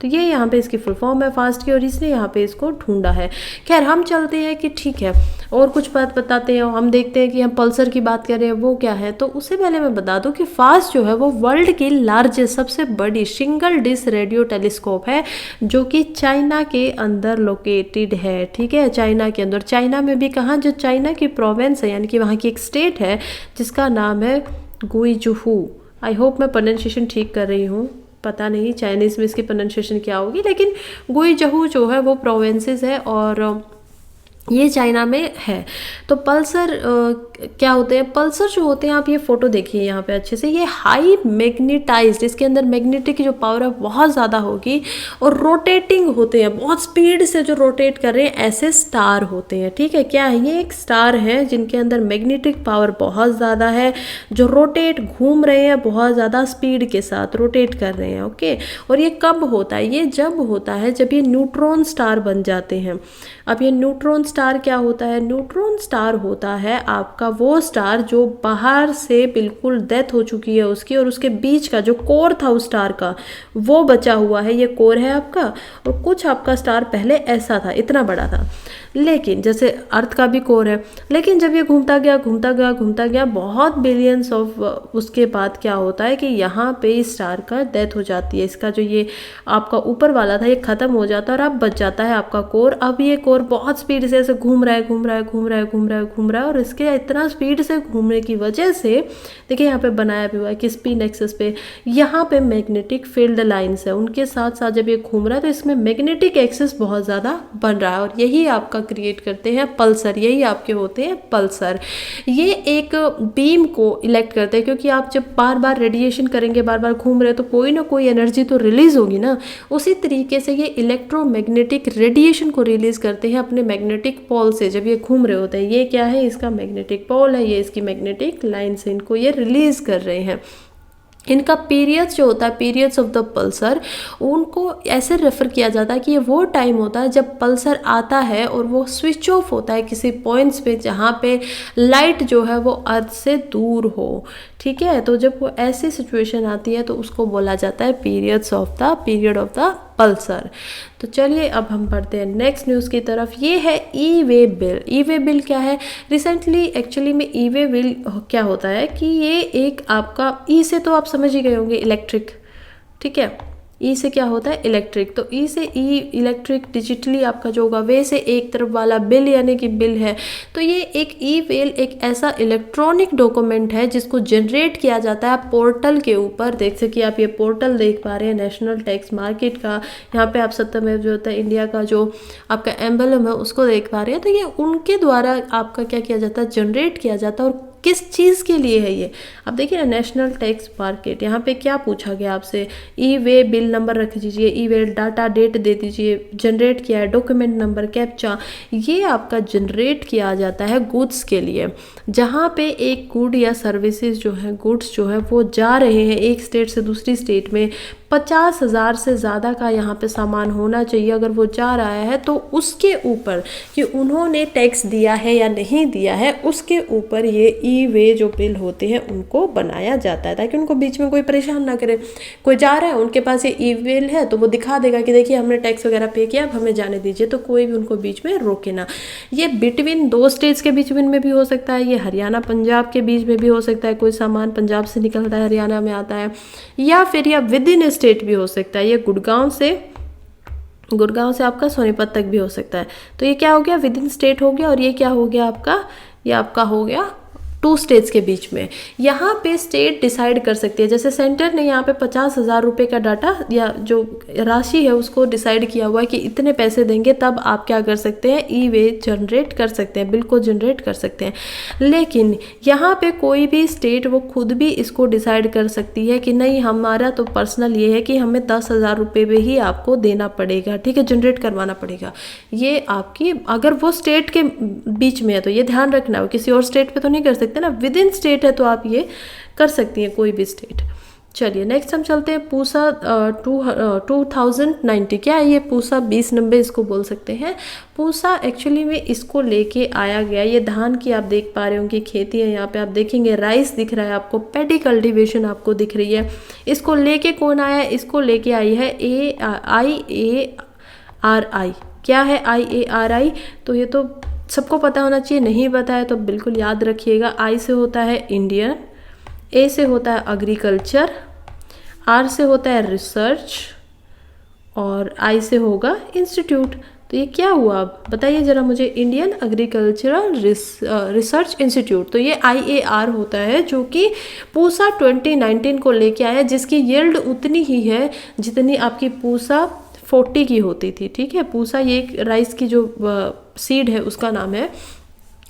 तो ये यहाँ पे इसकी फुल फॉर्म है फास्ट की, और इसने यहाँ पे इसको ढूंढा है। खैर हम चलते हैं कि ठीक है और कुछ बात बताते हैं। हम देखते हैं कि हम पल्सर की बात कर रहे हैं, वो क्या है। तो उससे पहले मैं बता दूं कि फास्ट जो है वो वर्ल्ड की लार्जेस्ट, सबसे बड़ी सिंगल डिश रेडियो टेलीस्कोप है, जो कि चाइना के अंदर लोकेटेड है। ठीक है, चाइना के अंदर, चाइना में भी कहाँ, जो चाइना की प्रोविंस है, यानी कि वहाँ की एक स्टेट है जिसका नाम है गुइजहू। आई होप मैं प्रोनाउंसिएशन ठीक कर रही हूँ, पता नहीं चाइनीज़ में इसकी प्रोनाउंसिएशन क्या होगी, लेकिन गुइजहू जो है वो प्रोविंसेस है और ये चाइना में है। तो पल्सर क्या होते हैं? पल्सर जो होते हैं, आप ये फोटो देखिए यहाँ पे अच्छे से, ये हाई मैग्नेटाइज्ड, इसके अंदर मैग्नेटिक की जो पावर है बहुत ज़्यादा होगी, और रोटेटिंग होते हैं, बहुत स्पीड से जो रोटेट कर रहे हैं, ऐसे स्टार होते हैं। ठीक है, क्या है ये? एक स्टार है जिनके अंदर मैग्नेटिक पावर बहुत ज़्यादा है, जो रोटेट, घूम रहे हैं बहुत ज़्यादा स्पीड के साथ रोटेट कर रहे हैं। ओके, और ये कब होता है? ये जब होता है जब ये न्यूट्रॉन स्टार बन जाते हैं। अब ये न्यूट्रॉन स्टार क्या होता है? न्यूट्रॉन स्टार होता है आपका वो स्टार जो बाहर से बिल्कुल डेथ हो चुकी है उसकी, और उसके बीच का जो कोर था उस स्टार का वो बचा हुआ है। ये कोर है आपका, और कुछ आपका स्टार पहले ऐसा था, इतना बड़ा था, लेकिन जैसे अर्थ का भी कोर है, लेकिन जब ये घूमता गया बहुत बिलियंस ऑफ, उसके बाद क्या होता है कि यहाँ पे इस स्टार का डेथ हो जाती है। इसका जो ये आपका ऊपर वाला था ये ख़त्म हो जाता है, और अब बच जाता है आपका कोर। अब ये कोर बहुत स्पीड से ऐसे घूम रहा है, और इसके इतना स्पीड से घूमने की वजह से देखिए यहाँ पे बनाया भी हुआ है कि स्पिन एक्सिस पे यहाँ पे मैग्नेटिक फील्ड लाइन्स है, उनके साथ साथ जब ये घूम रहा है तो इसमें मैग्नेटिक एक्सिस बहुत ज़्यादा बन रहा है, और यही आपका क्रिएट करते हैं पल्सर। यही आपके होते हैं पल्सर। ये एक बीम को इलेक्ट करते हैं, क्योंकि आप जब बार बार रेडिएशन करेंगे, बार बार घूम रहे, तो कोई ना कोई एनर्जी तो रिलीज होगी ना। उसी तरीके से ये इलेक्ट्रोमैग्नेटिक रेडिएशन को रिलीज करते हैं अपने मैग्नेटिक पोल से जब ये घूम रहे होते हैं। ये क्या है? इसका मैग्नेटिक पोल है, ये इसकी मैग्नेटिक लाइन से इनको ये रिलीज कर रहे हैं। इनका पीरियड्स जो होता है, पीरियड्स ऑफ द पल्सर, उनको ऐसे रेफर किया जाता है कि ये वो टाइम होता है जब पल्सर आता है और वो स्विच ऑफ होता है किसी पॉइंट्स पे जहाँ पे लाइट जो है वो अर्थ से दूर हो। ठीक है, तो जब वो ऐसी सिचुएशन आती है तो उसको बोला जाता है पीरियड ऑफ द पल्सर। तो चलिए अब हम बढ़ते हैं नेक्स्ट न्यूज़ की तरफ। ये है ई वे बिल। ई वे बिल क्या है? रिसेंटली एक्चुअली में ई वे बिल क्या होता है कि ये एक आपका, ई से तो आप समझ ही गए होंगे, इलेक्ट्रिक। ठीक है, ई से क्या होता है? इलेक्ट्रिक। तो ई से ई इलेक्ट्रिक, डिजिटली आपका जो होगा, वे से एक तरफ वाला बिल यानी कि बिल है। तो ये एक ई बिल एक ऐसा इलेक्ट्रॉनिक डॉक्यूमेंट है जिसको जनरेट किया जाता है पोर्टल के ऊपर। देख सकिए आप ये पोर्टल देख पा रहे हैं नेशनल टैक्स मार्केट का। यहाँ पे आप सत्यमेव जो होता है इंडिया का जो आपका एम्बलम है उसको देख पा रहे हैं। तो ये उनके द्वारा आपका क्या किया जाता है? जनरेट किया जाता है, और किस चीज़ के लिए है ये? अब देखिए ना, नेशनल टैक्स मार्केट, यहाँ पे क्या पूछा गया आपसे, ई वे बिल नंबर रख दीजिए, ई वे डाटा डेट दे दीजिए, जनरेट किया है, डॉक्यूमेंट नंबर, कैप्चा, ये आपका जनरेट किया जाता है गुड्स के लिए। जहाँ पे एक गुड या सर्विसेज जो है, गुड्स जो है वो जा रहे हैं एक स्टेट से दूसरी स्टेट में, 50,000 से ज़्यादा का यहाँ पे सामान होना चाहिए अगर वो जा रहा है, तो उसके ऊपर कि उन्होंने टैक्स दिया है या नहीं दिया है, उसके ऊपर ये ई वे जो बिल होते हैं उनको बनाया जाता है, ताकि उनको बीच में कोई परेशान ना करे। कोई जा रहा है, उनके पास ये ई बिल है तो वो दिखा देगा कि देखिए हमने टैक्स वगैरह पे किया, अब हमें जाने दीजिए, तो कोई भी उनको बीच में रोके ना। ये बिटवीन 2 स्टेट्स के बीच में भी हो सकता है, ये हरियाणा पंजाब के बीच में भी हो सकता है, कोई सामान पंजाब से निकलता है हरियाणा में आता है, या फिर या विद इन स्टेट भी हो सकता है, ये गुड़गांव से आपका सोनीपत तक भी हो सकता है। तो ये क्या हो गया, विद इन स्टेट हो गया, और ये क्या हो गया आपका, ये आपका हो गया 2 स्टेट्स के बीच में। यहाँ पे स्टेट डिसाइड कर सकती है, जैसे सेंटर ने यहाँ पे 50,000 रुपये का डाटा या जो राशि है उसको डिसाइड किया हुआ है कि इतने पैसे देंगे, तब आप क्या कर सकते हैं, ई वे जनरेट कर सकते हैं, बिल को जनरेट कर सकते हैं। लेकिन यहाँ पे कोई भी स्टेट वो खुद भी इसको डिसाइड कर सकती है कि नहीं, हमारा तो पर्सनल ये है कि हमें 10,000 रुपये में ही आपको देना पड़ेगा, ठीक है, जनरेट करवाना पड़ेगा। ये आपकी, अगर वो स्टेट के बीच में है तो ये ध्यान रखना है, किसी और स्टेट पे तो नहीं कर सकते ना, विद इन स्टेट है तो आप ये कर सकती हैं, कोई भी स्टेट। चलिए नेक्स्ट हम चलते हैं, पूसा 2090, क्या है ये पूसा 2090 इसको बोल सकते हैं। पूसा एक्चुअली में इसको लेके आया गया, ये धान की आप देख पा रहे होंगे खेती है, यहाँ पे आप देखेंगे राइस दिख रहा है आपको, पैडी कल्टीवेशन आपको दिख रही है। इसको लेके कौन आया है, इसको लेके आई है IARI। क्या है IARI, तो ये तो सबको पता होना चाहिए, नहीं पता है तो बिल्कुल याद रखिएगा। आई से होता है इंडियन, ए से होता है एग्रीकल्चर, आर से होता है रिसर्च, और आई से होगा इंस्टीट्यूट। तो ये क्या हुआ, अब बताइए जरा मुझे, इंडियन एग्रीकल्चरल रिसर्च इंस्टीट्यूट। तो ये IAR होता है जो कि पूसा 2019 को लेके आया, जिसकी यील्ड उतनी ही है जितनी आपकी पूसा 40 की होती थी, ठीक है। पूसा ये राइस की जो सीड है उसका नाम है,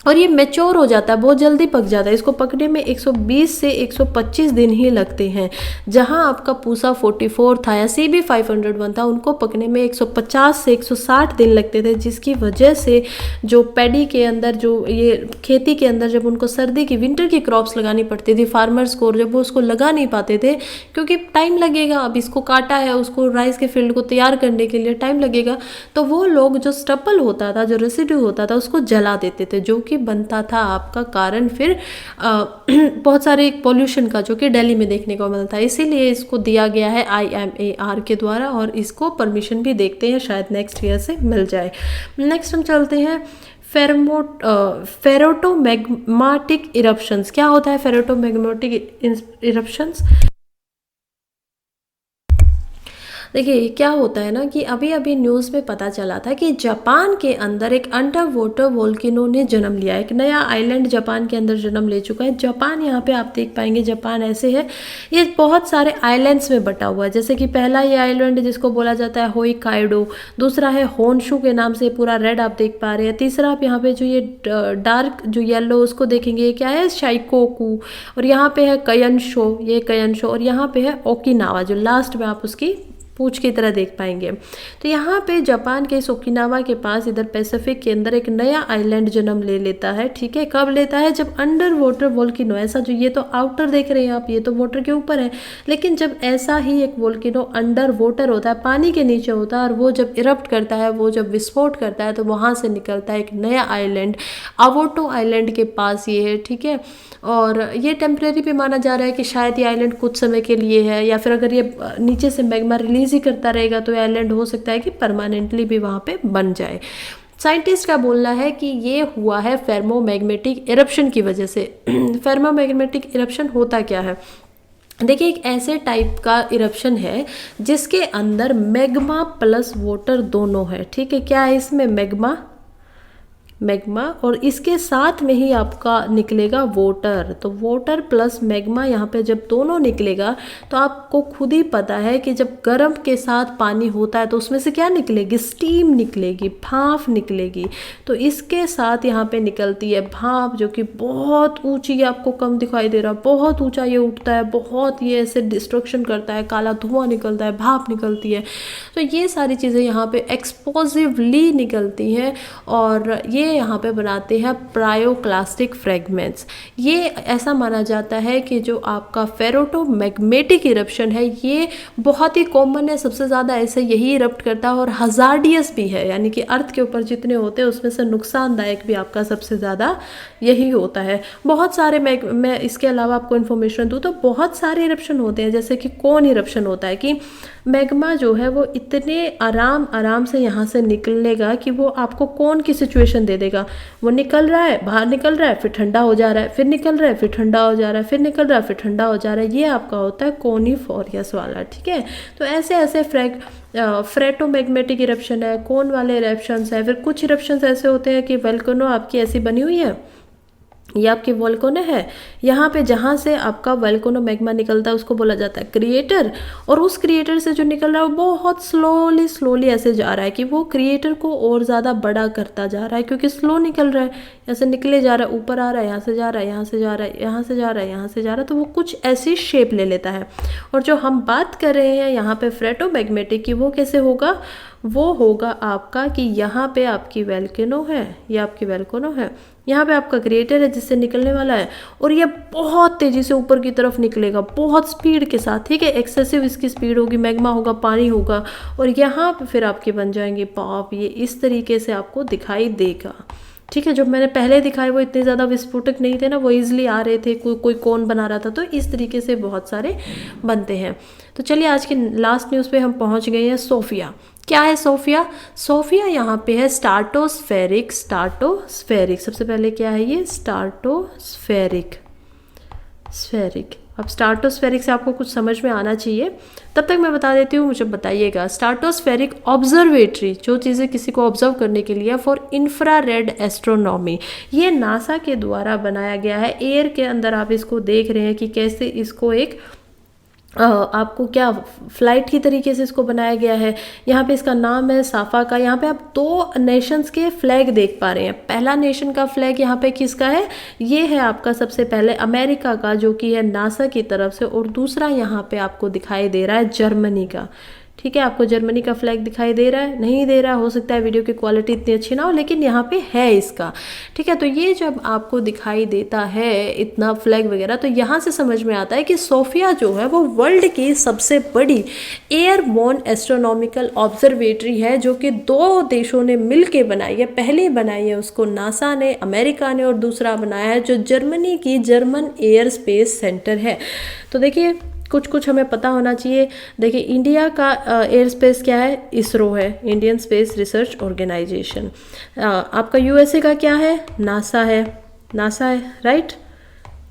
और ये मैच्योर हो जाता है, बहुत जल्दी पक जाता है। इसको पकने में 120 से 125 दिन ही लगते हैं। जहां आपका पूसा 44 था या CB 501 था, उनको पकने में 150 से 160 दिन लगते थे, जिसकी वजह से जो पैडी के अंदर, जो ये खेती के अंदर जब उनको सर्दी की, विंटर की क्रॉप्स लगानी पड़ती थी फार्मर्स को, और जब वो उसको लगा नहीं पाते थे क्योंकि टाइम लगेगा, अब इसको काटा है, उसको राइस के फील्ड को तैयार करने के लिए टाइम लगेगा, तो वो लोग जो स्टपल होता था, जो रेसिड्यू होता था, उसको जला देते थे, जो कि बनता था आपका कारण फिर बहुत सारे पॉल्यूशन का, जो कि दिल्ली में देखने को मिलता है। इसीलिए इसको दिया गया है IMAR के द्वारा, और इसको परमिशन भी देखते हैं, शायद नेक्स्ट ईयर से मिल जाए। नेक्स्ट हम चलते हैं, फेरोटोमैग्माटिक इरप्शंस। क्या होता है फेरोटोमैग्माटिक इरप्शंस? देखिए क्या होता है ना कि अभी अभी न्यूज़ में पता चला था कि जापान के अंदर एक अंडर वाटर वोल्केनो ने जन्म लिया, एक नया आइलैंड जापान के अंदर जन्म ले चुका है। जापान, यहाँ पे आप देख पाएंगे जापान ऐसे है, ये बहुत सारे आइलैंड्स में बटा हुआ है। जैसे कि पहला ये आइलैंड जिसको बोला जाता है होइकाइडो, दूसरा है होनशू के नाम से पूरा रेड आप देख पा रहे हैं, तीसरा आप यहाँ पे जो ये डार्क जो येलो उसको देखेंगे, ये क्या है, शाइकोकू, और यहाँ पे है कयनशो, ये कयनशो, और यहाँ पे है ओकिनावा, जो लास्ट में आप उसकी पूछ की तरह देख पाएंगे। तो यहाँ पे जापान के ओकिनावा के पास इधर पैसिफिक के अंदर एक नया आइलैंड जन्म ले लेता है, ठीक है। कब लेता है? जब अंडर वाटर वोल्केनो, ऐसा जो ये तो आउटर देख रहे हैं आप, ये तो वाटर के ऊपर है, लेकिन जब ऐसा ही एक वोल्केनो अंडर वाटर होता है, पानी के नीचे होता है, और वो जब इरप्ट करता है, वो जब विस्फोट करता है, तो वहाँ से निकलता है एक नया आइलैंड, अवोटो आइलैंड के पास ये है, ठीक है। और ये टेम्परेरी भी माना जा रहा है कि शायद ये आइलैंड कुछ समय के लिए है, या फिर अगर ये नीचे से मैग्मा रिलीज ही करता रहेगा तो ये आइलैंड हो सकता है कि परमानेंटली भी वहाँ पे बन जाए। साइंटिस्ट का बोलना है कि ये हुआ है फेर्मोमैग्नेटिक इरप्शन की वजह से। फेर्मोमैग्नेटिक इरप्शन होता क्या है? देखिए, एक ऐसे टाइप का इरप्शन है जिसके अंदर मैग्मा प्लस वाटर दोनों है, ठीक है। क्या है इसमें? मैग्मा, और इसके साथ में ही आपका निकलेगा वोटर। तो वोटर प्लस मैग्मा यहाँ पे जब दोनों निकलेगा तो आपको खुद ही पता है कि जब गर्म के साथ पानी होता है तो उसमें से क्या निकलेगी, स्टीम निकलेगी, भाप निकलेगी। तो इसके साथ यहाँ पे निकलती है भाप, जो कि बहुत ऊंची, आपको कम दिखाई दे रहा, बहुत ऊंचा ये उठता है, बहुत ये ऐसे डिस्ट्रक्शन करता है, काला धुआं निकलता है, भाप निकलती है। तो ये सारी चीज़ें यहाँ पे एक्सप्लोसिवली निकलती हैं और ये यहाँ पे बनाते हैं पायरोक्लास्टिक फ्रेगमेंट्स। ये ऐसा माना जाता है कि जो आपका फेरोटोमैग्मेटिक इरप्शन है ये बहुत ही कॉमन है, सबसे ज़्यादा ऐसे यही इरप्ट करता है और हजार्डियस भी है, यानी कि अर्थ के ऊपर जितने होते हैं उसमें से नुकसानदायक भी आपका सबसे ज़्यादा यही होता है। बहुत सारे मैं इसके अलावा आपको इन्फॉर्मेशन दूँ तो बहुत सारे इरप्शन होते हैं, जैसे कि कौन इरप्शन होता है कि मैग्मा जो है वो इतने आराम से यहाँ से निकलेगा कि वो आपको कौन की सिचुएशन दे देगा। वो निकल रहा है, बाहर निकल रहा है, फिर ठंडा हो जा रहा है, फिर निकल रहा है, फिर ठंडा हो जा रहा है, फिर निकल रहा है, फिर ठंडा हो जा रहा है। ये आपका होता है कोनिफोरियस वाला, ठीक है। तो ऐसे ऐसे फ्रेटोमैग्मेटिक इरप्शन है, कोन वाले इरप्शंस है। फिर कुछ इरप्शंस ऐसे होते हैं कि वोल्केनो आपकी ऐसी बनी हुई है, ये आपकी वोल्केनो है, यहाँ पे जहाँ से आपका वोल्केनो मैग्मा निकलता है उसको बोला जाता है क्रिएटर, और उस क्रिएटर से जो निकल रहा है वो बहुत स्लोली ऐसे जा रहा है कि वो क्रिएटर को और ज़्यादा बड़ा करता जा रहा है, क्योंकि स्लो निकल रहा है, ऐसे निकले जा रहा है, ऊपर आ रहा है, यहाँ से जा रहा है, यहाँ से जा रहा है, यहाँ से जा रहा है, यहाँ से जा रहा है, तो वो कुछ ऐसी शेप ले लेता है। और जो हम बात कर रहे हैं यहाँ पे फ्रेटोमैग्मेटिक की, वो कैसे होगा, वो होगा आपका कि यहाँ पे आपकी वोल्केनो है, ये आपकी वोल्केनो है, यहाँ पे आपका क्रिएटर है जिससे निकलने वाला है, और ये बहुत तेज़ी से ऊपर की तरफ निकलेगा, बहुत स्पीड के साथ, ठीक है। एक्सेसिव इसकी स्पीड होगी, मैग्मा होगा, पानी होगा, और यहाँ पे फिर आपके बन जाएंगे भाप। ये इस तरीके से आपको दिखाई देगा, ठीक है। जो मैंने पहले दिखाए वो इतने ज़्यादा विस्फोटक नहीं थे ना, वो ईजिली आ रहे थे, कोई कौन बना रहा था, तो इस तरीके से बहुत सारे बनते हैं। तो चलिए आज की लास्ट न्यूज़ पे हम पहुंच गए हैं। सोफिया, क्या है सोफिया? सोफिया यहाँ पे है स्ट्राटोस्फेरिक। सबसे पहले क्या है ये, स्ट्राटोस्फेरिक। अब स्ट्राटोस्फेरिक से आपको कुछ समझ में आना चाहिए, तब तक मैं बता देती हूँ, मुझे बताइएगा। स्ट्राटोस्फेरिक ऑब्जर्वेटरी, जो चीज़ें किसी को ऑब्जर्व करने के लिए, फॉर इंफ्रारेड एस्ट्रोनॉमी, ये नासा के द्वारा बनाया गया है। एयर के अंदर आप इसको देख रहे हैं कि कैसे इसको एक आपको क्या फ्लाइट की तरीके से इसको बनाया गया है। यहाँ पे इसका नाम है साफा का। यहाँ पे आप दो नेशंस के फ्लैग देख पा रहे हैं। पहला नेशन का फ्लैग यहाँ पे किसका है, ये है आपका सबसे पहले अमेरिका का, जो कि है नासा की तरफ से, और दूसरा यहाँ पे आपको दिखाई दे रहा है जर्मनी का, ठीक है। आपको जर्मनी का फ्लैग दिखाई दे रहा है, नहीं दे रहा, हो सकता है वीडियो की क्वालिटी इतनी अच्छी ना हो, लेकिन यहाँ पे है इसका, ठीक है। तो ये जब आपको दिखाई देता है इतना फ्लैग वगैरह, तो यहाँ से समझ में आता है कि सोफिया जो है वो वर्ल्ड की सबसे बड़ी एयरबोर्न एस्ट्रोनॉमिकल ऑब्जर्वेटरी है, जो कि दो देशों ने मिल के बनाई है। पहले बनाई है उसको नासा ने, अमेरिका ने, और दूसरा बनाया है जो जर्मनी की जर्मन एयर स्पेस सेंटर है। तो देखिए कुछ हमें पता होना चाहिए। देखिए इंडिया का एयर स्पेस क्या है, इसरो है, इंडियन स्पेस रिसर्च ऑर्गेनाइजेशन। आपका यूएसए का क्या है, नासा है, राइट,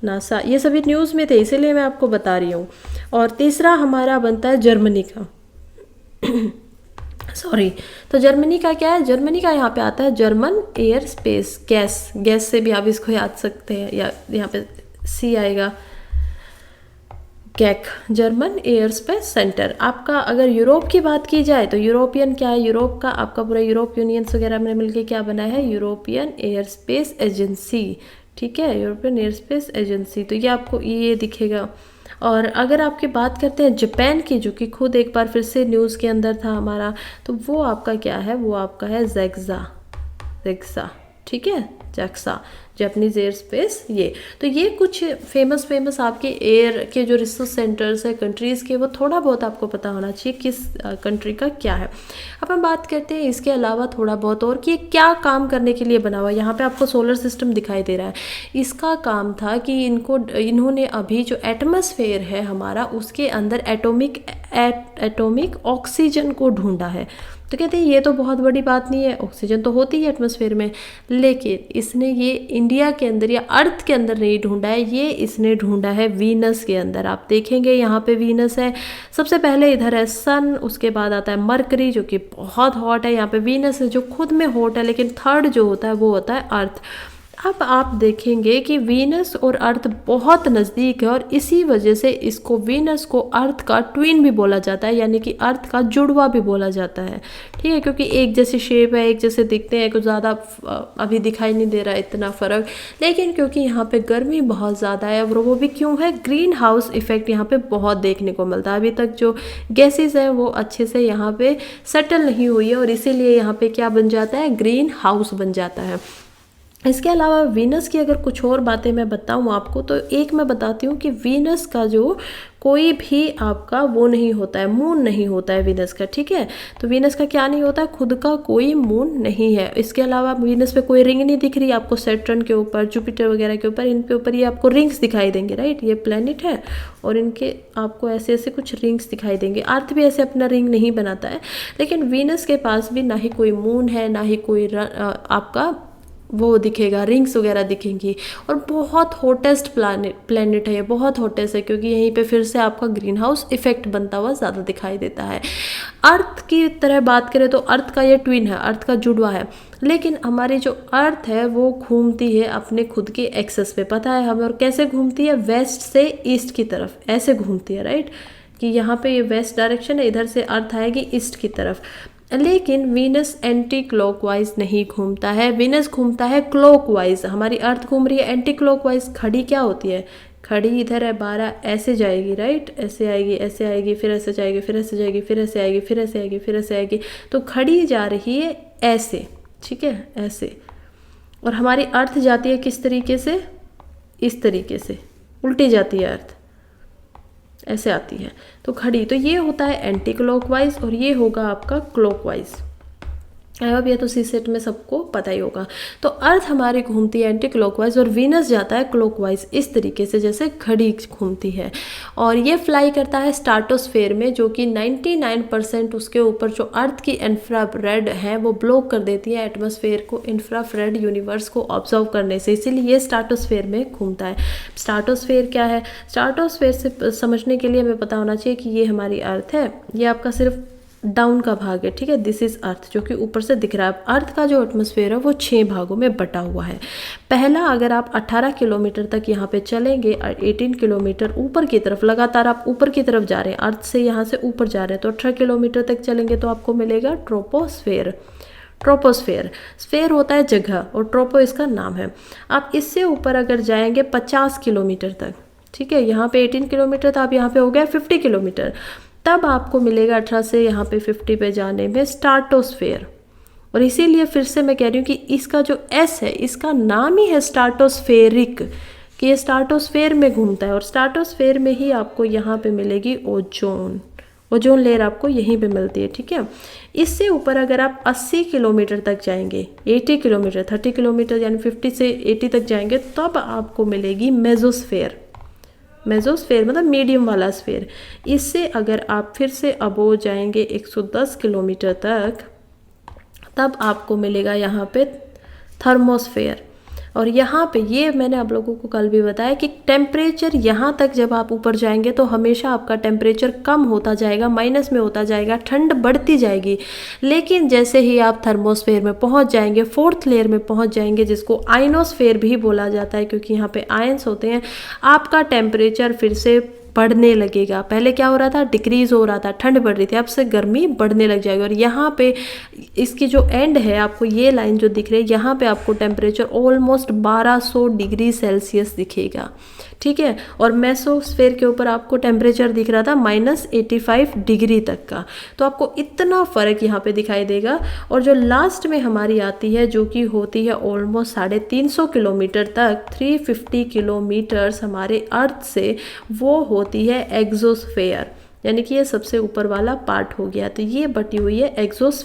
नासा। ये सभी न्यूज़ में थे, इसीलिए मैं आपको बता रही हूँ। और तीसरा हमारा बनता है जर्मनी का सॉरी, तो जर्मनी का क्या है, जर्मनी का यहाँ पे आता है जर्मन एयर स्पेस, गैस से भी आप इसको याद सकते हैं, या यहाँ पे सी आएगा, गैक, जर्मन एयर स्पेस सेंटर। आपका अगर यूरोप की बात की जाए तो यूरोपियन क्या है, यूरोप का आपका पूरा यूरोप यूनियंस वगैरह में मिलके क्या बना है, यूरोपियन एयर स्पेस एजेंसी, ठीक है, यूरोपियन एयर स्पेस एजेंसी। तो ये आपको ये दिखेगा। और अगर आपकी बात करते हैं जापान की, जो कि खुद एक बार फिर से न्यूज़ के अंदर था हमारा, तो वो आपका क्या है, वो आपका है जेक्सा, ठीक है, जैक्सा, जापानीज एयर स्पेस। ये तो ये कुछ फेमस आपके एयर के जो रिसर्च सेंटर्स है कंट्रीज़ के, वो थोड़ा बहुत आपको पता होना चाहिए किस कंट्री का क्या है। अब हम बात करते हैं इसके अलावा थोड़ा बहुत और कि क्या काम करने के लिए बना हुआ है। यहाँ पे आपको सोलर सिस्टम दिखाई दे रहा है। इसका काम था कि इन्होंने अभी जो एटमॉस्फेयर है हमारा, उसके अंदर एटॉमिक ऑक्सीजन को ढूंढा है, तो कहते हैं ये तो बहुत बड़ी बात नहीं है, ऑक्सीजन तो होती है एटमॉस्फेयर में, लेकिन इसने ये इंडिया के अंदर या अर्थ के अंदर नहीं ढूंढा है, ये इसने ढूंढा है वीनस के अंदर। आप देखेंगे यहाँ पे वीनस है, सबसे पहले इधर है सन, उसके बाद आता है मरकरी जो कि बहुत हॉट है, यहाँ पे वीनस है जो खुद में हॉट है, लेकिन थर्ड जो होता है वो होता है अर्थ। अब आप देखेंगे कि वीनस और अर्थ बहुत नज़दीक है और इसी वजह से इसको वीनस को अर्थ का ट्विन भी बोला जाता है, यानी कि अर्थ का जुड़वा भी बोला जाता है। ठीक है, क्योंकि एक जैसी शेप है, एक जैसे दिखते हैं, कुछ ज़्यादा अभी दिखाई नहीं दे रहा है इतना फ़र्क, लेकिन क्योंकि यहाँ पे गर्मी बहुत ज़्यादा है और वो भी क्यों है, ग्रीन हाउस इफेक्ट यहाँ पे बहुत देखने को मिलता है। अभी तक जो गैसेस हैं वो अच्छे से यहाँ पे सेटल नहीं हुई है और इसीलिए यहाँ पे क्या बन जाता है, ग्रीन हाउस बन जाता है। इसके अलावा वीनस की अगर कुछ और बातें मैं बताऊं आपको, तो एक मैं बताती हूँ कि वीनस का जो कोई भी आपका वो नहीं होता है, मून नहीं होता है वीनस का। ठीक है, तो वीनस का क्या नहीं होता है, खुद का कोई मून नहीं है। इसके अलावा वीनस पे कोई रिंग नहीं दिख रही आपको, सैटर्न के ऊपर, जुपिटर वगैरह के ऊपर, इन पे ऊपर ये आपको रिंग्स दिखाई देंगे, राइट, ये प्लेनेट है और इनके आपको ऐसे ऐसे कुछ रिंग्स दिखाई देंगे। अर्थ भी ऐसे अपना रिंग नहीं बनाता है, लेकिन वीनस के पास भी ना ही कोई मून है, ना ही कोई आपका वो दिखेगा, रिंग्स वगैरह दिखेंगी। और बहुत हॉटेस्ट प्लैनेट है ये, बहुत हॉटेस्ट है, क्योंकि यहीं पे फिर से आपका ग्रीन हाउस इफेक्ट बनता हुआ ज़्यादा दिखाई देता है। अर्थ की तरह बात करें तो अर्थ का ये ट्विन है, अर्थ का जुड़वा है, लेकिन हमारी जो अर्थ है वो घूमती है अपने खुद के एक्सेस पे, पता है हमें, और कैसे घूमती है, वेस्ट से ईस्ट की तरफ ऐसे घूमती है, राइट, कि यहाँ पे ये वेस्ट डायरेक्शन है, इधर से अर्थ आएगी ईस्ट की तरफ। लेकिन वीनस एंटी क्लॉकवाइज नहीं घूमता है, वीनस घूमता है क्लॉकवाइज। हमारी अर्थ घूम रही है एंटी क्लॉकवाइज। खड़ी क्या होती है, खड़ी इधर है 12, ऐसे जाएगी, राइट, ऐसे आएगी, ऐसे आएगी, फिर ऐसे जाएगी, फिर ऐसे जाएगी, फिर ऐसे आएगी, फिर ऐसे आएगी, फिर ऐसे आएगी, तो खड़ी जा रही है ऐसे, ठीक है, ऐसे। और हमारी अर्थ जाती है किस तरीके से, इस तरीके से उल्टी जाती है अर्थ, ऐसे आती है, तो खड़ी। तो ये होता है एंटी क्लॉकवाइज और ये होगा आपका क्लॉकवाइज। अब ये तो सी सेट में सबको पता ही होगा। तो अर्थ हमारी घूमती है एंटी क्लॉकवाइज और वीनस जाता है क्लॉकवाइज, इस तरीके से जैसे घड़ी घूमती है। और ये फ्लाई करता है स्ट्रेटोस्फेयर में, जो कि 99% उसके ऊपर जो अर्थ की इंफ्रारेड है वो ब्लॉक कर देती है एटमॉस्फेयर को, इंफ्रारेड यूनिवर्स को ऑब्जर्व करने से, इसीलिए ये स्ट्रेटोस्फेयर में घूमता है। स्ट्रेटोस्फेयर क्या है, स्ट्रेटोस्फेयर से समझने के लिए हमें पता होना चाहिए कि ये हमारी अर्थ है, ये आपका सिर्फ डाउन का भाग है, ठीक है, दिस इज अर्थ, जो कि ऊपर से दिख रहा है। अर्थ का जो एटमॉस्फेयर है वो 6 भागों में बटा हुआ है। पहला, अगर आप 18 किलोमीटर तक यहाँ पे चलेंगे, 18 किलोमीटर ऊपर की तरफ, लगातार आप ऊपर की तरफ जा रहे हैं, अर्थ से यहाँ से ऊपर जा रहे हैं, तो 18 किलोमीटर तक चलेंगे तो आपको मिलेगा ट्रोपोस्फेयर। ट्रोपोस्फेयर, स्फेयर होता है जगह और ट्रोपो इसका नाम है। आप इससे ऊपर अगर जाएंगे 50 किलोमीटर तक, ठीक है, यहाँ पे 18 किलोमीटर था, अब यहाँ पे हो गया 50 किलोमीटर, तब आपको मिलेगा 18 से यहाँ पे 50 पे जाने में स्ट्रेटोस्फेयर। और इसीलिए फिर से मैं कह रही हूँ कि इसका जो एस है, इसका नाम ही है स्ट्रेटोस्फेरिक, कि ये स्ट्रेटोस्फेयर में घूमता है। और स्ट्रेटोस्फेयर में ही आपको यहाँ पे मिलेगी ओजोन, ओजोन लेयर आपको यहीं पे मिलती है, ठीक है। इससे ऊपर अगर आप 80 किलोमीटर तक जाएंगे, 80 किलोमीटर, 30 किलोमीटर यानी 50 से 80 तक जाएंगे, तब आपको मिलेगी मेसोस्फेयर। मेसोस्फेयर मतलब मीडियम वाला स्फेयर। इससे अगर आप फिर से अबोव जाएंगे 110 किलोमीटर तक, तब आपको मिलेगा यहाँ पे थर्मोस्फेयर। और यहाँ पे ये मैंने आप लोगों को कल भी बताया कि टेम्परेचर यहाँ तक जब आप ऊपर जाएंगे तो हमेशा आपका टेम्परेचर कम होता जाएगा, माइनस में होता जाएगा, ठंड बढ़ती जाएगी। लेकिन जैसे ही आप थर्मोस्फेयर में पहुँच जाएंगे, 4th लेयर में पहुँच जाएंगे, जिसको आयनोस्फेयर भी बोला जाता है क्योंकि यहाँ पे आयंस होते हैं, आपका टेम्परेचर फिर से बढ़ने लगेगा। पहले क्या हो रहा था, डिक्रीज हो रहा था, ठंड बढ़ रही थी, अब से गर्मी बढ़ने लग जाएगी। और यहाँ पे इसकी जो एंड है, आपको ये लाइन जो दिख रही है, यहाँ पे आपको टेम्परेचर ऑलमोस्ट 1200 डिग्री सेल्सियस दिखेगा, ठीक है। और मेसोस्फेयर के ऊपर आपको टेम्परेचर दिख रहा था -85 डिग्री तक का, तो आपको इतना फ़र्क यहाँ पे दिखाई देगा। और जो लास्ट में हमारी आती है, जो कि होती है ऑलमोस्ट 350 किलोमीटर तक, 350 किलोमीटर्स हमारे अर्थ से, वो होती है एक्सोस्फेयर, यानी कि ये सबसे ऊपर वाला पार्ट हो गया। तो ये बटी हुई है एक्सोस्फेयर।